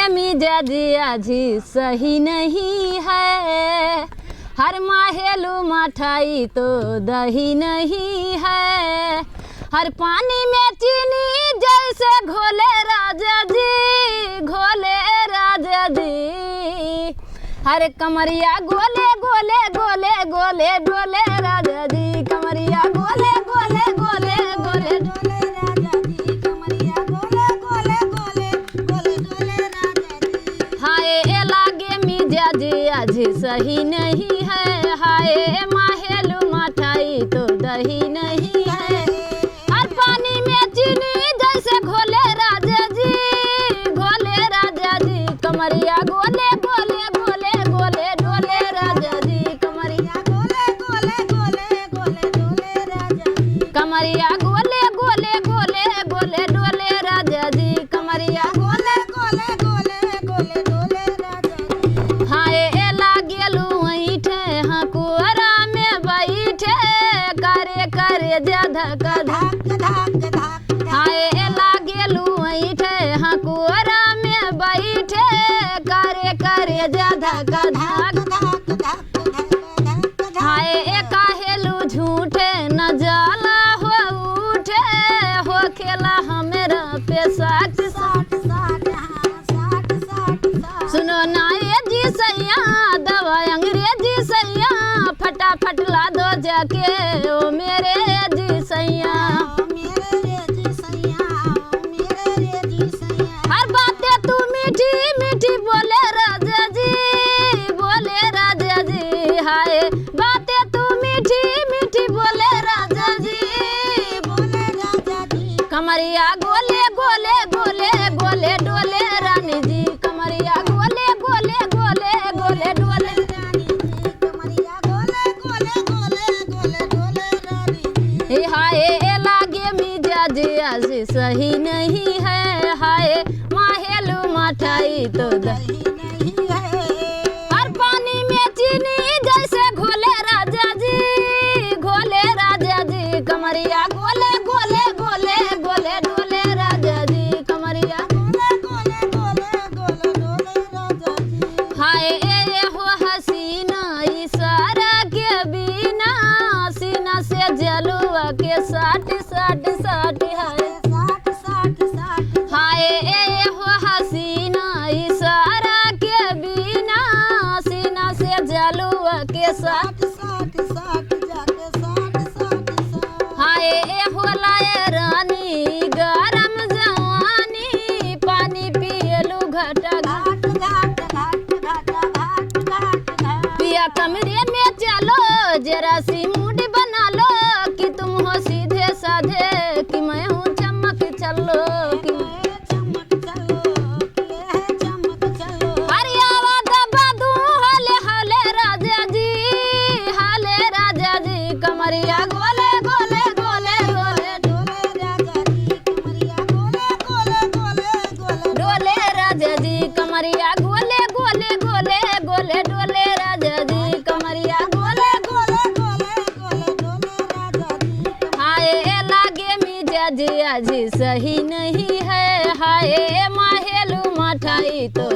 लागे मिजाज आज सही नहीं है, हर माहेलू मठाई तो दही नहीं है, हर पानी में चीनी जैसे घोले राजा जी, घोले राजा जी, हर कमरिया गोले गोले गोले गोले डोले राजा जी, कमरिया गोले गोले गोले गोले डोले राजा जी, कमरिया गोले गोले गोले गोले डोले राजा जी। हाय लागे मिजाज आज सही नहीं है, हाय माहेलू मठाई तो दही नहीं है, हर पानी में चीनी जैसे घोले राजा जी, घोले राजा जी, कमरिया गोले गोले गोले गोले डोले राजा जी, कमरिया गोले गोले गोले गोले डोले राजा जी, कमरिया गोले गोले गोले गोले डोले राजा जी, कमरिया गोले गोले गोले गोले डोले राजा जी। हाय लागेलू ऐठे हकुआरा में बैठे, करे करे जा धक धक धक धक, हाय लागेलू ऐठे हकुआरा में बैठे, करे करे जा धक धक धक धक, हाय काहेलू झूठे न जाला हो उठे, हो खेला हमेरा पे साठ साठ साठ साठ साठ, सुनो ना ये जी सैया दवा अंग्रेजी सैया, फटाफट ला दो जाके ओ मेरे जी सैया, हर बातें तू मीठी मीठी बोले राजा जी, बोले राजा जी, हाय बातें तू मीठी मीठी बोले राजा जी, बोले राजा जी, कमरिया गोले गोले गोले गोले डोले रानी जी, कमरिया गोले गोले गोले गोले डोले रानी जी, कमरिया गोले गोले गोले गोले डोले रानी जी। हाय लागे मिजाज आज सही नहीं है, हाय माहेलू मठाई तो दही नहीं है, हर पानी में चीनी जैसे घोले राजा जी, घोले राजा जी, कमरिया गोले गोले गोले गोले डोले राजा जी, कमरिया गोले गोले गोले गोले डोले राजा जी। हाय ये हो हसीना इशारा के बिना, सीना से जलुआ के साठ साठ साठ, हाय साठ साठ साठ, हाय ये हो हसीना इशारा के बिना, सीना से जलुआ के साठ साठ साठ जाके साठ साठ साठ, हाय ये हो लाए रानी गरम जवानी, पानी पियलू घटा घाट घाट घाट घाट घाट घाट घाट, पिया कमरे में चलो जरा सी मूड बना लो, कि तुम हो सीधे साधे कि मैं हूँ चमक चलो, कि मैं चमक चलो, कि है चमक चलो, अरे आवाज दबा दूं हले हले राजा जी, हले राजा जी, कमरिया गोले गोले गोले गोले डोले राजा जी, कमरिया गोले गोले गोले गोले डोले राजा जी, कमरिया गोले गोले गोले गोले डोले राजा जी, कमरिया गोले गोले गोले गोले डोले राजा जी। हाय लागे मिजाज आज सही नहीं है, हाय माहेलू मठाई तो